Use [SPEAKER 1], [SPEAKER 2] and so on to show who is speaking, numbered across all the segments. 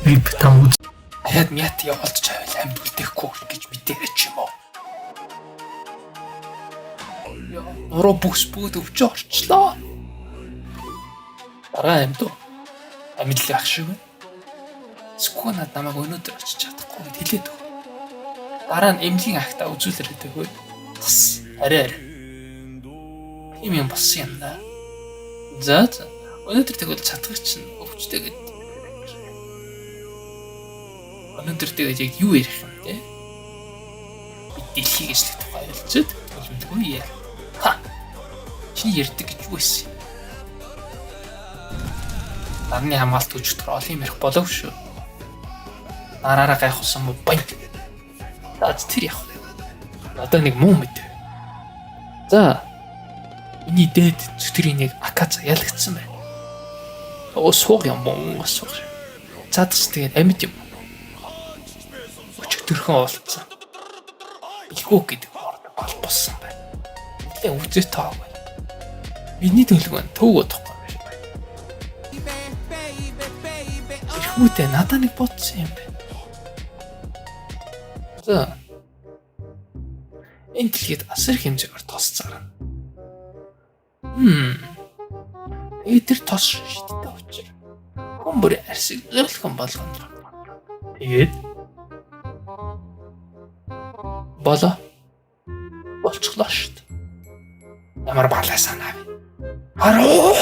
[SPEAKER 1] Битам хад мят явуулж чавал амьд үлдэхгүй гэж мэдээч юм уу? Ороо бүс бүгд өвч орчлоо. Дараа амьд амьдлах шиг байна. Сконад намайг өнөөдөр очиж чадахгүй гэд хэлээд өг. Дараа нь эмнэлгийн актаа үзүүлэрэй тэгвэл бас арай. Ийм юм болсон юм да. За өнөөдөр тэгвэл чадах чинь өвчтэй гэд. Өнөөдөр тэгээд яг юу ярих юм те? Дэлхийг эслэх тухай хэлцээд төлөвлөгөө яа. Ха. Чи ярьдаг гэж юу байсан юм? Нарны хамгаалт үжигдэр олон юм ярих болов шүү. Нараараа гайхуулсан мó баян. Наад тэр яах вэ? Надаа нэг муу мэд. За. Миний дээд зүтрийн нэг акац ялагдсан байна. Сууг юм боо сууг. Цаадас тэгээд амьд юм. Өчигдөрхөн олцсон. Ихгүйг гэдэг болсон байна. Тэгээ үзээ таагүй. Миний төлөв нь төвгөө тохгүй байна. Ихгүйтэй надад нэг бодсон юм байна. За. Энэ дэлхийд асар хэмжээгээр тос зарна. Тэр тос шидтэй учир. Хүмүүр арсыг зөвлөхөн болгоно. Тэгээд болчихлоо шүү дээ. Ямар балаа санаа вэ? Харуул!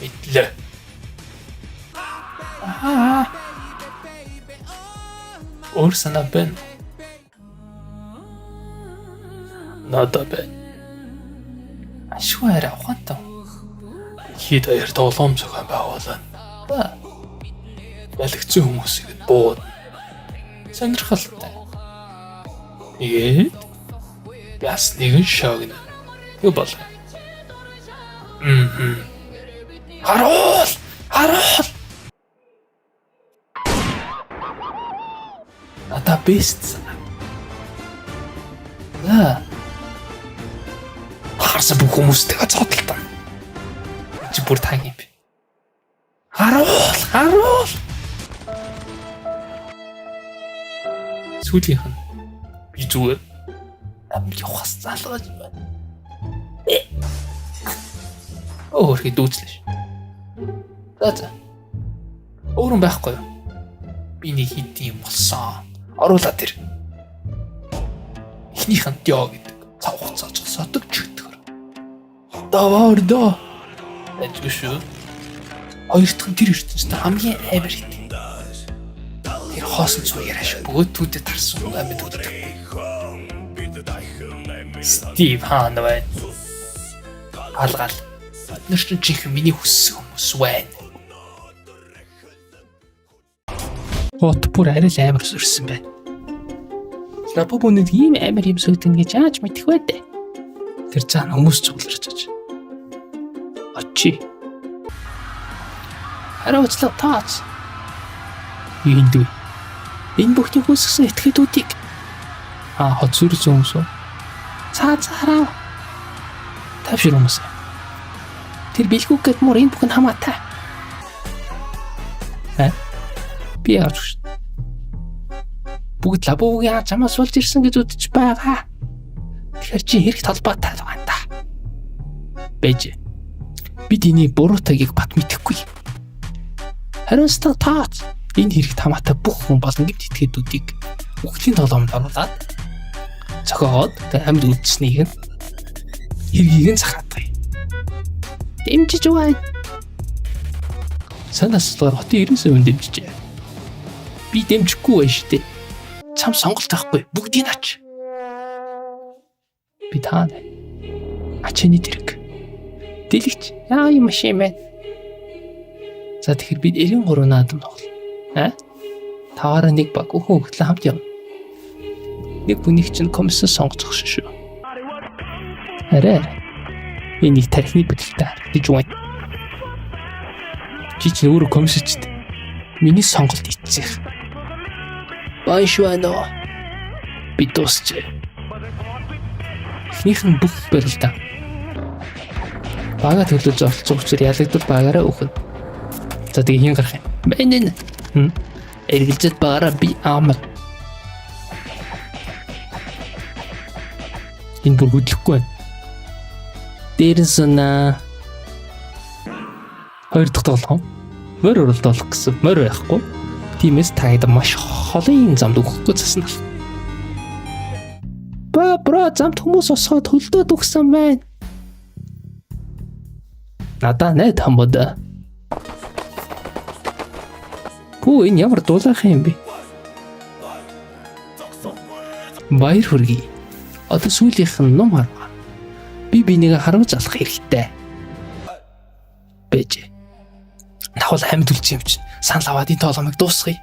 [SPEAKER 1] Мэдлээ. Өөр санаа байна. Надад байна. Ашгүй арай ухаантай. Хэд аяр тоглоом зохион байгуулна. Ялэгцэн хүмүүсийг бууд. Сонирхолтой. Тэгээд яс нэгэн шогно. Юу бол? Харуул! Надаа бест. Харсан бүх хүмүүстэйгээ цодлоо. Чи бүр таг юм бэ? Харуул! Сүүлийнх нь би зүгээр амир явахс залгаж байна. Хит дүүцлээ. За. Өөрөн байхгүй юу? Би нэг хит юм болсон. Оруулаад ир. Эхнийх нь дё гэдэг. Цав хугацааж сотог чигдгэр. Даваардаа. Ажгүй. Хоёр дахь нь тэр ертөнцийн хамгийн амар хит. Тэр хоосон цуу яриаш бөөдүүдэд тарсан амьд үлдээ. Стив Ханвай. Алгал. Нэрч чих миний хүссэн хүмүүс байна. Хот бүр арай л амар сүрсэн байна. Лапобонод ийм амар юм сүгдэн гэж яаж мэдэх вэ дээ? Тэр цаана хүмүүс цугларч байгаа. Очи. Хараачлаа таач. Энд энэ бүхний хүссэн этгээдүүдийг хот сүрсэн хүмүүс. Цаацаараа. Тавшир хүмүүс. Тэр бэлгүүгээд мөр энэ бүхэн хамаатай. Би яач. Бүгд лабогийн чамаас болж ирсэн гэж үзэж байгаа. Тэгэхээр чи хэрэг толботой байна та. Бэж. Бид энийг буруутайгийг бат мэдэхгүй. Харин статаач энэ хэрэгт хамаатай бүх хүн болон гэвч этгээдүүдийг үхлийн толгомд оруулаад цохоод амьд үлдсэнийг нь хэргийг нь захаадаг. Дэмжиж байна. Санааслаар хотын 90% дэмжижээ. Би дэмжихгүй байж тээ. Чам сонголт байхгүй. Бүгдийг ач. Би таана. Ачны дэрэг. Дэлгч яа юм шиг байна. За тэгэхээр бид 93 наадам тоглоо. Таваараа нэг баг өхөн хөтлөө хамт явна. Нэг бүнийг чинь комиссар сонгоцох шүү. Арай. Энийг тархины бүтэлтэй харагдаж байна. Чи ч өөрөө комиссчд. Миний сонголт ицэх. Баяшвано. Би дуусч. Эхнийх нь бүх барилдаа. Бага төлөж оролцох учраас ялагдвал багаараа өгнө. За тэгээ хин гарах юм. Бэнэн. Эргэлзээд багаараа би аамал. Энэ бүр хөдлөхгүй байна. Дээрээс нь хоёр дахь тоглоом. Морь уралдуулах гэсэн. Морь байхгүй. Тиймээс таад маш холын замд өгөхгүй засна. Бро замд хүмүүс осоод хөлдөөд өгсөн байна. Надаа найд хамбада. Пүү энэ ямар дуулах юм бэ? Баяр хүргэе. Одоо сүүлийнх нь ном харгаа. Би бинийг харуулж алах хэрэгтэй. Бэж. Давал амьд үлч юм чинь. Санал аваад энэ тоглоомыг дуусгая.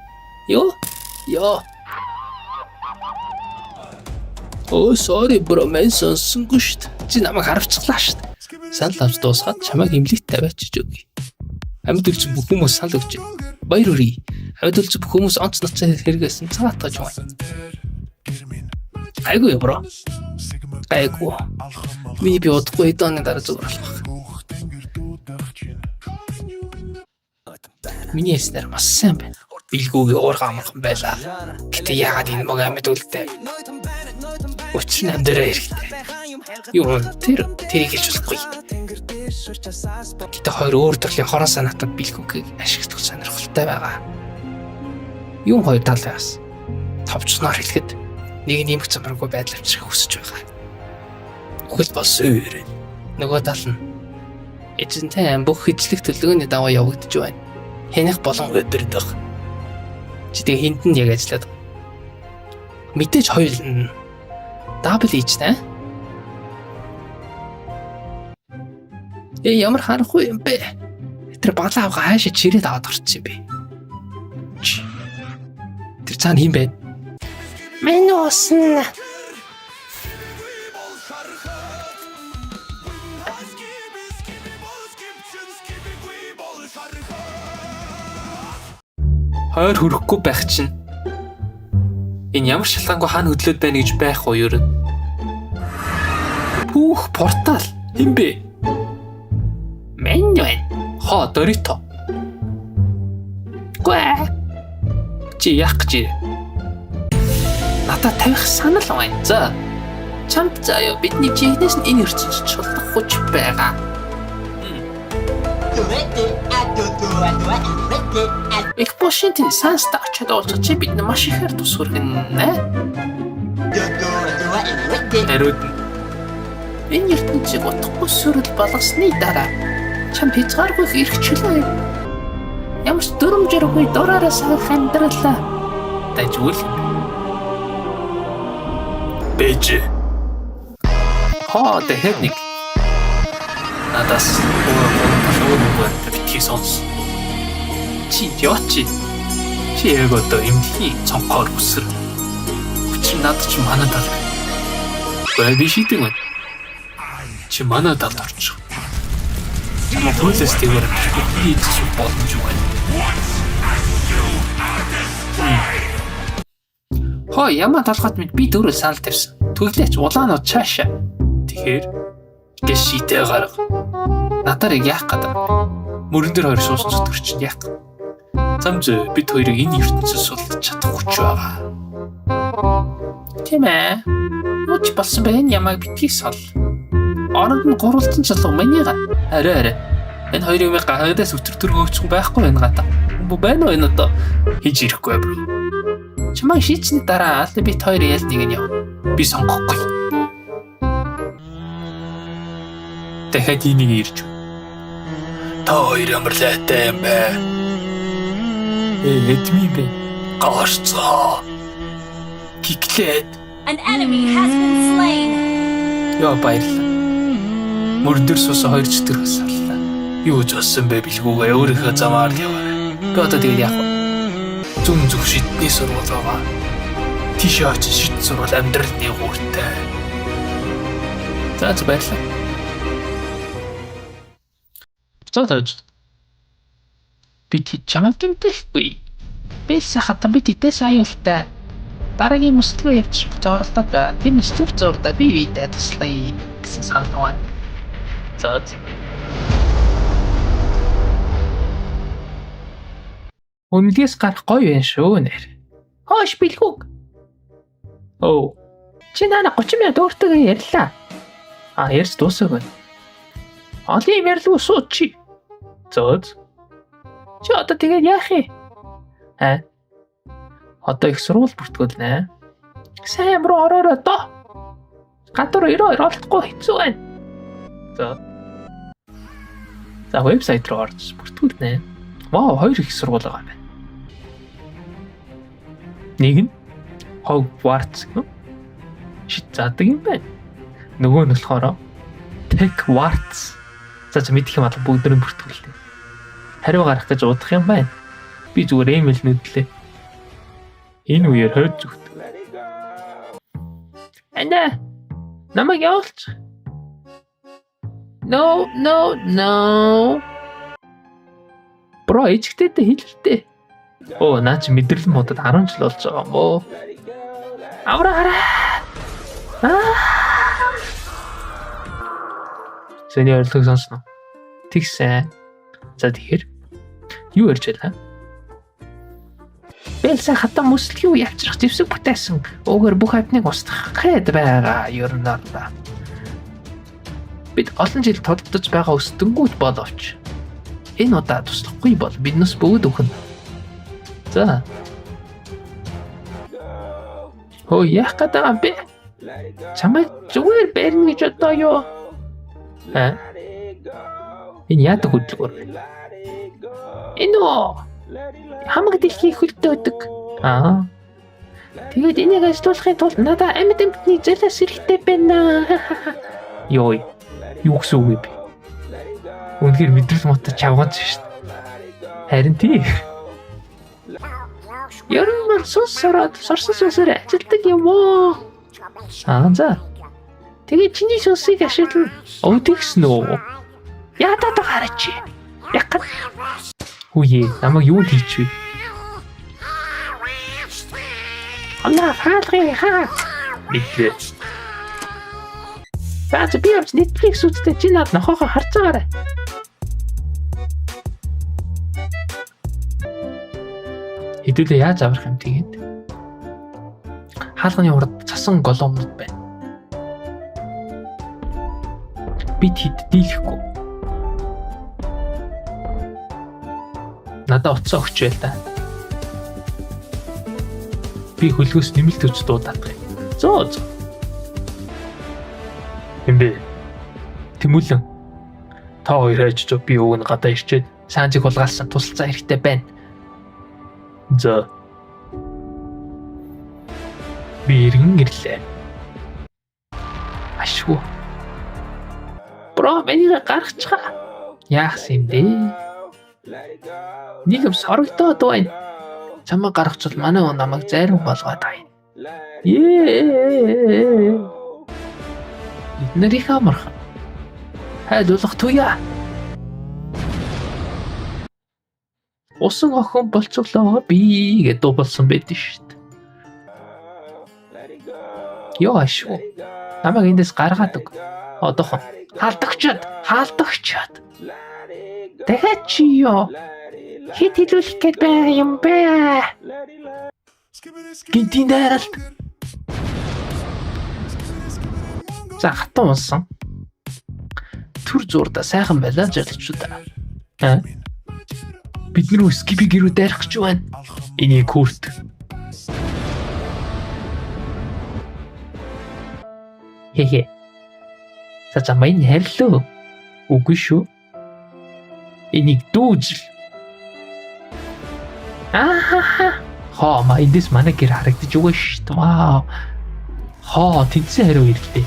[SPEAKER 1] Йоо. Оо, sorry bro, мен сонсонгүй шүү дээ. Чи намайг харавцглаа шүү дээ. Санал авч дуусгаад чамайг имлэгт тавиачиж өгье. Амьд үлч бүх хүмүүс санал өгч. Баяр хүргэе. Амьд үлч бүх хүмүүс онц ноцоо хэрэгсэн цагаатгаж байна. Айгуу бро. Айгуу. Миний би удахгүй хэдэн дараа зүгээр болох. Миний эснэр маш сайн байна. Билгүүгийн уурга амархан байлаа. Гэтэ яагаад энэ мог амьд үлдээ? Учир нь амьдраа хэрэгтэй. Юу тэрийг хэлж болохгүй. Гэтэ хоёр өөр төрлийн хорон санаатад билгүүгийг ашиглах сонирхолтой байгаа. Юу хоёр тал байгаас. Товчноор хэлэхэд нэг нь нэмэх замраггүй байдал авчрах хүсэж байгаа. Хөл болсон үер. Нөгөө тал нь эзэнтэй бүх хижлэх төлөвлөгөөний даваа явагдаж байна. Хэнийх болон өдөрдөх. Чи тэгээ хинт нь яг ажиллаад. Мэдээж хоёул дабл ийжтэй. Ямар харахгүй юм бэ? Тэр баглаа авгаа хаашаа чирээд аваад орчих юм бэ? Тэр цаана хин бэ? Мэн уусна. Хойр хүрэхгүй байх чинь. Энэ ямар шалгаангүй хаана хөдлөөд байна гэж байх уу юу? Пүүх портал хин бэ? Мен хоо Дорито. Гүй. Чи яах гэж? Надад тавих санал байна. За. Чамд заяа бидний чихнээс нь энэ ертөнцид шулдах хүч байгаа. Их бошинтын санста очоод олж чи бид маш ихээр тус хүргэнэ. Тэрүүд энэ ертөнцийг утгагүй сүрэл болгосны дараа чам хязгааргүй хэрэгчлээ. Ямар ч дүрмжэргүй дураараа сах амьдралаа. Тажгүй. Бэж. Техник. Надаас өөр битгий сонс. Чи яачи? Чи яг одоо эмнэлгийн цонхоор өсөр. Учир над чи манай тал. Би шийдэг байна. Чи манай тал орчих. Чамаа процесс дээр би зүйл боломж байна. Хоо ямаа толгойд мэд би дөрөв санал тавьсан. Төглөөч улаанууд цаашаа. Тэгэхээр гэж шийдээ гарга. Надаар яах гэдэг. Мөрөн дээр хоёр суусч төрчин яах. Замж бид хоёрыг энэ ертөнцөөс сулж чадах хүч байгаа. Тийм ээ. Үуч болсон бэ энэ ямааг битгий сол. Оронд нь гурвалжин залуу манийга. Арай. Энэ хоёр юм гахадаас өтөр төргөөч байхгүй байна гата. Байна уу энэ одоо хийж ирэхгүй бро. Чамаа шийдсэний дараа аль бит хоёр ял нэг нь яв. Би сонгохгүй. Дахиад энийг ирж. Та хоёр ямар лайтай юм бэ? Эдми бэ? Гаарцгаа. Киклээд.
[SPEAKER 2] An enemy has been slain.
[SPEAKER 1] Яа баярлаа. Мөрдөр сус хоёр ч тэр хасаалаа. Юу ч болсон бэ билгүүгээ өөрийнхөө замаар яваа. Би одоо тэгээд яах вэ? Зүн зүг шидний сургууль байгаа. Тийш очиж шид сурвал амьдралны гууртай. За баярлаа. За тааж. Би чамд тэмдэхгүй. Би сахата би тэтэс аюултай. Дараагийн мөслөө явж зоорлоод байна. Би мөслөв зоорда би видээ туслая гэсэн санаа. За. Өмнөдгөөс гарах гоё юм шүү нэр. Хоош бэлгүүг. Оо. Чи нана 30 минут өөртөө ярьлаа. Ярьж дуусаагүй. Олон юм ярьлгүй сууд чи. Зөөд. Чи одоо тэгээд яах юм? Одоо их сурвал бүртгүүлнэ. Сайн руу ороорой доо. Гадуур ирээ олдохгүй хэцүү байна. За вебсайт руу орж бүртгүүлнэ. Вау, 2 их сурвал байгаа байна. Нэг нь Hogwarts шит заадаг юм байна. Нөгөө нь болохоор Techwarts. За мэдэх юм бол бүгднийг бүртгүүлээ. Хариу гарах гэж удах юм байна. Би зүгээр эмэйл нүдлээ. Энэ үеэр хойд зүгт. Ана. Намайг явуулч. No. Бро, ичгтэй хэлэлтэй. Оо, наа чи мэдрэл модод 10 жил болж байгаа юм уу? Авраа. Сэний ойлгох сонсно. Тэгсэн. За тэгэхээр юу ярьж байлаа? Бэлсэн хатан мөслөг юу явчих зэвсэг бүтээсэн. Өөгөр бүх амтныг устгах гээд байгаа ер нь одоо. Бид олон жил тодтож байгаа өсдөнгүүд боловч энэ удаа туслахгүй бол биднээс бүгд өхөн. За. Хөө яах гэдэг юм бэ? Чамайг зүгээр барьна гэж одоо юу? Энэ яадаг хөдөлгөөр вэ? Энэ хамаг дэлхий хөлдөөдөг. Тэгээд энийг ажиллуулахын тулд надад амьд амьтны зэлээс хэрэгтэй байна. Юу гэсэн үг бэ? Үнэхээр мэдрэл мотод чавгаанч шүү дээ. Харин тий. Ер нь сорсон сүнсээр ажилдаг юм уу? За. Тэгээд чиний сүнсийг ашиглан өвдөгсөн үү? Ядаад гараач. Яг Хүүе, намайг юу хийчихвэ? Ана хаалгын хаа. Битлээ. Баач би явж Netflix үзтээ чи над нохоохоо харж байгаарай. Хэдүүлээ яаж аврах юм тэгээд? Хаалганы урд цасан голомнод байна. Бид дийлэхгүй. Надад уцаа өгч байл та. Би хөлгөөс нэмэлт төвч дуудаад. Зөө. Эмбэ. Тэмүүлэн. Та хоёр хайж би өвгөн гадаа ирчээд саанжиг хулгаалсан тусалцаа хэрэгтэй байна. За. Би иргэн ирлээ. Ашгүй. Бро, миний гаргачихаа. Яах юм бэ? Нэг юм сорогдоод байна. Чамаа гаргachвал манай он намайг зайруу болгоод байна. Эднэрийг амархан. Хайлуулах туяа. Усан охин болцоглоо би гэдэг дуулсан байдэн шүү дээ. Яа шүү. Намайг эндээс гаргаад өг. Одоохон хаалдагчаад. Дахиад чи ёо. Хит хэлүүлэх гээд байгаа юм бэ? Гинтийн дайралт. За хатан унсан. Түр зурда сайхан байлаа жаалчудаа. Бид нэр скипи гэрүү дайрах гэж байна. Энийг күрт. Хе. За мань хайрлаа. Үгүй шүү. Энийг дүүжил. Хоо эндээс манай гэр харагдаж байгаа шүү дээ. Вау. Хоо тэнцэн хариу ирлээ.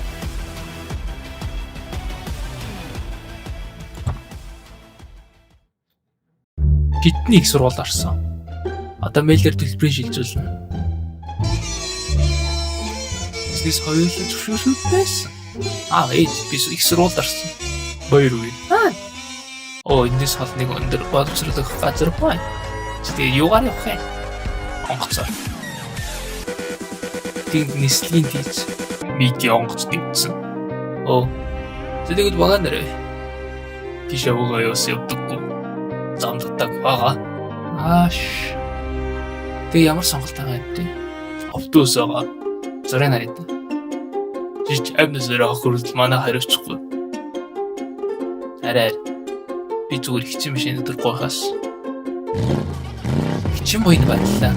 [SPEAKER 1] Гитнийг сурвалд орсон. Одоо мэйлэр төлбөрийг шилжүүлнэ. Бизнес хоёулаа зөвшөөрсөн байсан. Ээж би их сурвалд орсон. Баяр үе. Эндээс хол нэг өндөр боловсруулах газар байна. Тэгээ юугаар явах юм? Онгоцоор. Тийг нэслийн тийч медиа онгоц дийсэн. Тэгээд бага нэрээ. Тишээ өгөө ёс явдаггүй. Замддаг бага. Тэгээ ямар сонголт байгаа юм бэ? Автобус байгаа. Зураг нарийд. Жиж амнасараа хөрөлт манай хариуцахгүй. Арай. Би зүгээр хичээн машин дээр гоохаас. Хичээн боён байлаа.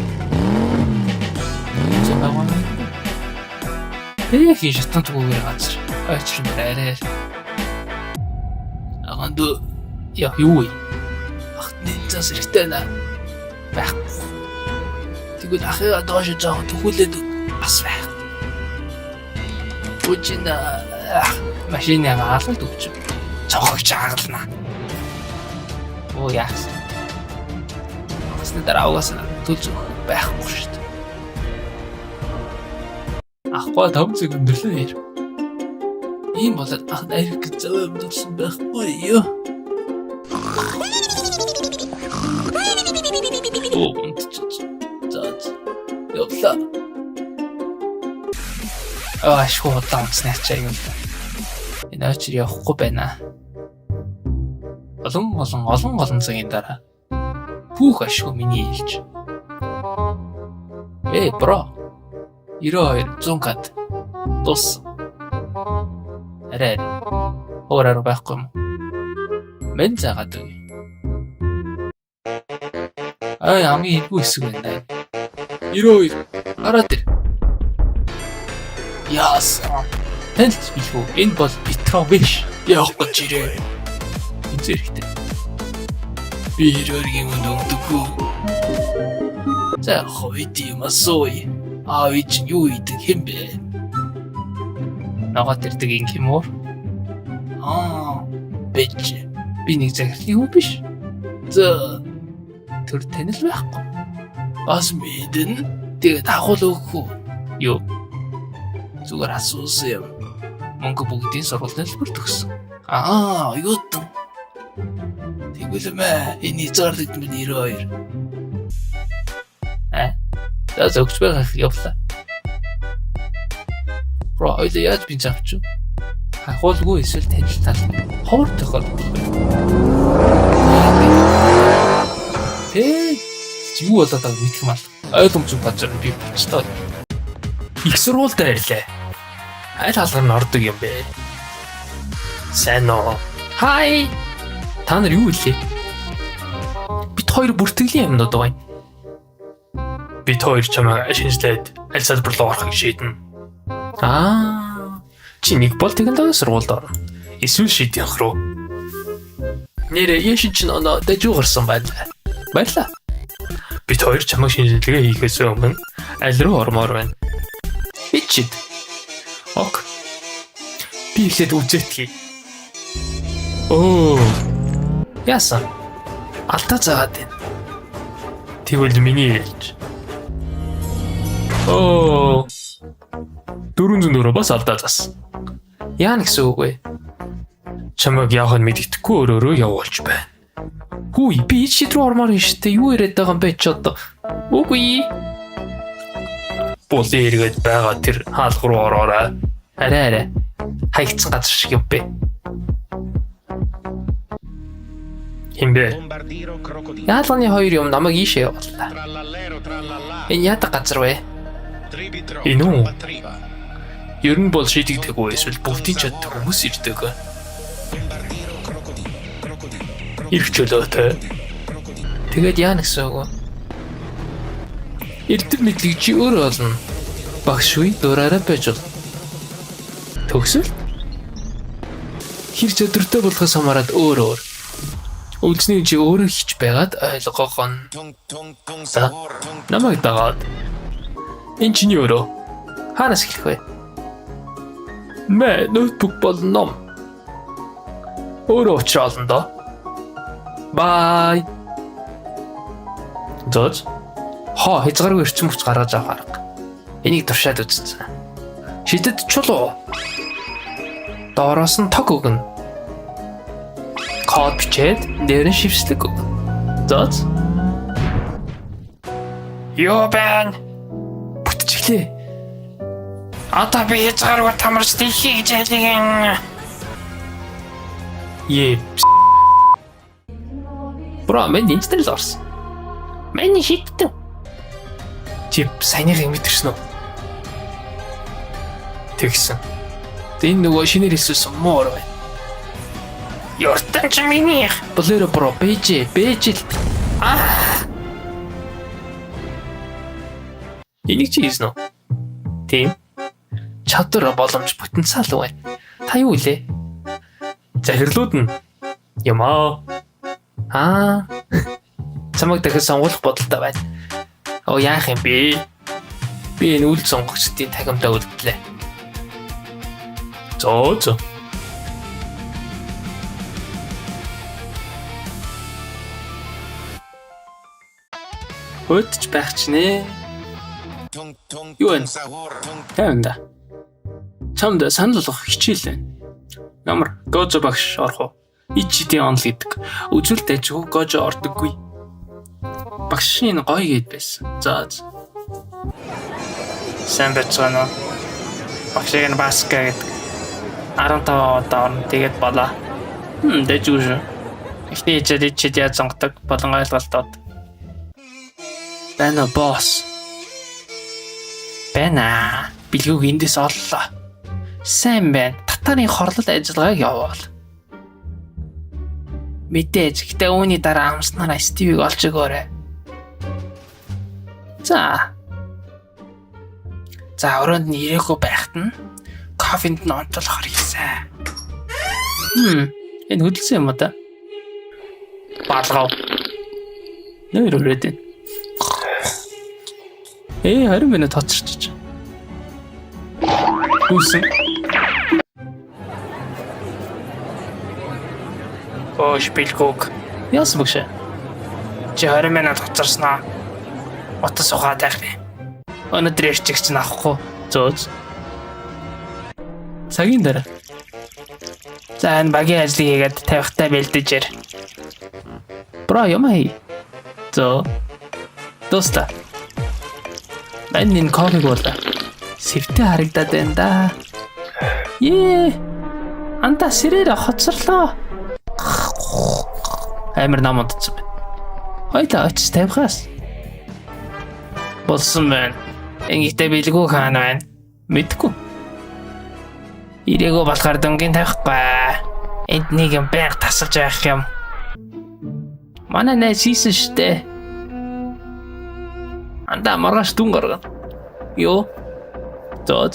[SPEAKER 1] Зураг. Их шатан түгээр газар. Очрон арай. Аганд юу вэ? Ахны зас хэрэгтэй наа. Байхгүй. Тэгвэл ахыгаа доош жаахан төхүүлээд бас байх. Үчина машины хаалт өгч. Цогч аагална. Яах вэ? Асны дараагаас төлж байхгүй шүү дээ. Ахгүй 5 секунд өрлөө. Ийм болоод ах найрах гэж зав амьдсан байхгүй юу? Явлаа. Ашгүй удаан унтснаа чаа юм. Энэ очир явахгүй байна. Олон цагийн дараа түүх ашгүй миний хэлж. Бро. 92 100 тус. Арай. Ороор байхгүй юм. Мен заагаад үгүй. Хамгийн хэвгүй хэсэг байна. 92 гараад ир. Яасан. Тэнц билүү. Энэ бол Петро биш. Явах гэж ирээ. Энэ зэрэгтэй. Би хэрөгийн өндөггүй. За хойд юм асууя. Ич юу идэг юм бэ? Нагаад ирдэг юм уу? Бич. Би нэг захирлын хүн биш. За тэр танил байхгүй. Бас мэдэн. Тэгээд агуул өгөхгүй. Юу? Зүгээр асуусан юм. Мөнгө бүгдийн сургалтын төлбөр төгсөн. Юу тэн? Тэгвэл энэ зарлид миний 92. За зөвч байгаа явлаа. Бро, ойлоо яаж би завч. Хахуулгүй эсвэл танилцтал. Ховор тохиол. Юу болоод байгааг мэдэх юм аа. Ойлгомжтой газар би болчихлоо. Их сургуультай ирлээ. Аль хаалгаар нь ордог юм бэ? Сайн уу? Хай. Та нар юу илээ? Бид хоёр бүртгэлийн юмнууд байгаа юм. Бид хоёр чамайг шинжлээд аль салбар руу орохыг шийднэ. Чи нэг бол технологийн сургуульд орно. Эсвэл шийдэх рүү. Нэрээ яшин чин оноо дажуу гарсан байлаа. Баярлаа. Бид хоёр чамайг шинжилгээ хийхээс өмнө аль руу ормоор байна? Бичид. Ок. Би ихлээд үзээтгэе. Яасан? Алдаа заагаад байна. Тэгвэл миний хэлж. 404 бас алдаа зас. Яа гэсэн үг вэ? Чамайг яахад мэддэхгүй өөрөөрөө явуулж байна. Хүй би чи рүү ормоор юм штэ. Юу яриад байгаа юм бэ ч одоо? Үгүй. Бол эргээд байгаа тэр хаалх руу ороорой. Арай. Хаягдсан газар шиг юм бэ. Химбэ. Яалганы хоёр юм намайг ийшээ явууллаа. Энэ яадаг газар вэ? Энэ үү? Ер нь бол шийдэгдэггүй эсвэл бүгдийн чаддаг хүмүүс ирдэг. Ирэх чөлөөтэй. Тэгээд яа гэсэн үг вэ? Эрдэм мэдлэг чи өөрөө олно. Багш үе дураараа байж бол. Төгсөл? Хэр өдөртөө болохоос хамаарат өөр. Үлдсний чи өөрөө хич байгаад ойлгох нь. Намайг дагаад. Энэ чиний өөрөө. Хаанаас эхлэх вэ? Ноутбук бол ном. Өөрөө уучраална доо. Бай. Зоч. Хязгааргүй эрчим хүч гаргаж авах арга. Энийг туршаад үзсэн. Шидэд чулуу. Доороос нь тог өгнө. код бичээд дээр нь шивслэг. Зооц. Юу байна? Бүтчихлээ. Одоо би хязгааргүй тамарч тийхий гэж хэлгэн. Бро, мен инстер л орсон. Миний шийдтэн. Чи саяных юм мэдэрсэн үү? Тэгсэн. Энэ нөгөө шинээр хэлсэн муур байна. Ёртан ч миний. Болоро бро, бэж. Энийг чи хийсэн үү? Тийм. Чадвар боломж потенциал байна. Та юу илээ? Захирлууд нь ямаа. Чамайг дахиж сонгох бодолтой байна. Оо яах юм бэ? Би энэ үл сонгогчдын тахимдаа үлдлээ. Зөө. Хөтж байх ч нэ. Юу вэ? Тэнда. Чамд санал болгох хичээл байна. Ямар гожо багш орох уу? Ичидийн онл гэдэг. Үзүүлэлт ажиг гожо ордоггүй. Багшийн гоё гээд байсан. За. Сайн бацгаана. Багшийн баска гэдэг. 15 одоо орно. Тэгээд болоо. Дэжүүш. Эхний хичээлд чид яаж сонгодог болон ойлголтууд. Бана босс. Бана. Билгүүг эндээс оллоо. Сайн байна. Татарын хорлол ажиллагааг явуул. Мэдээж. Гэтэ үүний дараа амснараа Стивийг олж өгөөрэй. За, өрөөнд нь ирээгүй байхад нь кофенд нь онцлохоор хийсэн. Энэ хөдөлсөн юм уу та? Балгав. Нэр өрөөд. 20 минут хоцорч. Үсэн. Шпилгүүг. Яасан багш? Чи 20 минут хоцорсноо. Утас ухаад байх би. Өнөөдөр ирчихч нь авахгүй. Зөөж. Цагийн дараа. За энэ багийн ажлыг хийгээд тавихтаа бэлдэж ир. Бро ямаа. Зөө. Доста. Энэ кофег болоо. Сэвтэй харагдаад байна да. Анта сэрээр хоцорлоо. Амар нам унтсан байна. Хоёлаа очиж тавихаас. Болсон байна. Ингэхдээ билгүү хаана байна? Мэдгүй. Ирээгүй болохоор дөнгөний тавихгүй. Энд нэг юм байг тасалж байх юм. Манай найз хийсэн штэ. Анда маргааш дүн гаргана. Юу? Зөөж.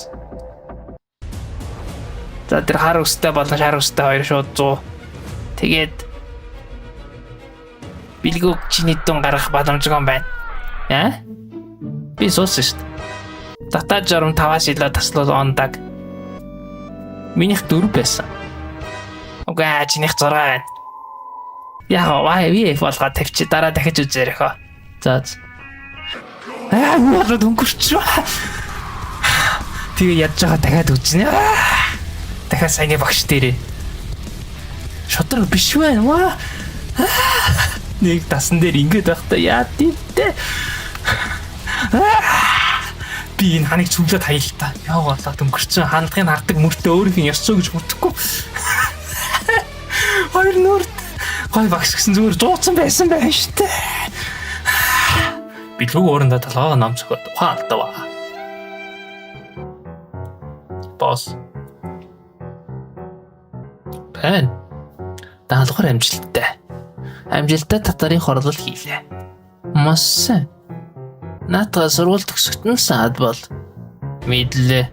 [SPEAKER 1] За тэр хар устай болон шар устай хоёр шууд 100. Тэгээд билгүү чиний дүн гаргах боломжгүй юм байна. Би суусан шүү дээ. Татаа 65-аас илүү таслал ондаг. Минийх 4 байсан. Угаа чинийх 6 байна. Яа, би болгоод тавьчих дараа дахиж үзээрэй хөө. За. Мод өнгөрч. Тэгээ ядж байгаа дахиад үзнэ. Дахиад саяны багш дээрээ. Шодрог биш байна. Нэг тасан дээр ингэж байхдаа яа тиймтэй. Би энэ ханыг цүглээд хайл та. Яа болоод өнгөрцөн хандлагыг хардаг мөртөө өөрийнх нь ёсцоо гэж бодохгүй. Хоёр нүрт гой багш гэсэн зүгээр дууцсан байсан байх штэ. Билгүү өөрөндөө толгойгоо ном цохоод ухаалтаа. Босс. Бэн. Даалгавар амжилттай. Амжилттай татарын хорлол хийлээ. Мас. Наатаа сургууль төгсгөтөн саад бол мэдлээ.